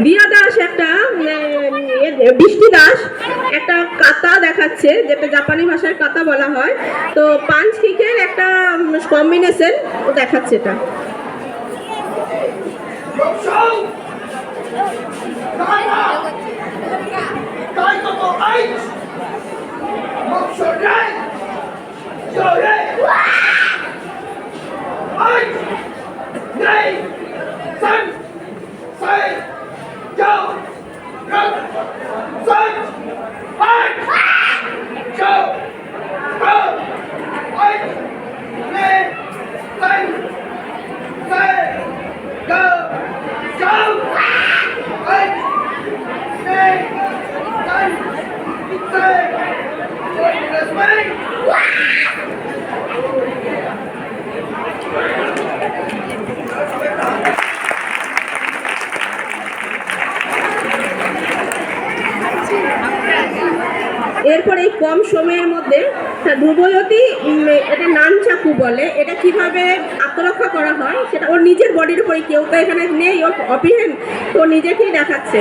দিয়া দাস একটা বৃষ্টি দাস একটা কাতা দেখাচ্ছে, যেটা জাপানি ভাষায় কাতা বলা হয়। তো পাঞ্চ কিকের একটা কম্বিনেশন ও দেখাচ্ছে এটা। এরপর এই কম সময়ের মধ্যে ধ্রুবয়তী, এটা নানচাকু বলে, এটা কিভাবে আত্মরক্ষা করা হয় সেটা ওর নিজের বডির উপরে, কেউ তো এখানে নেই, ওর অপিহেন তো নিজেকেই দেখাচ্ছে।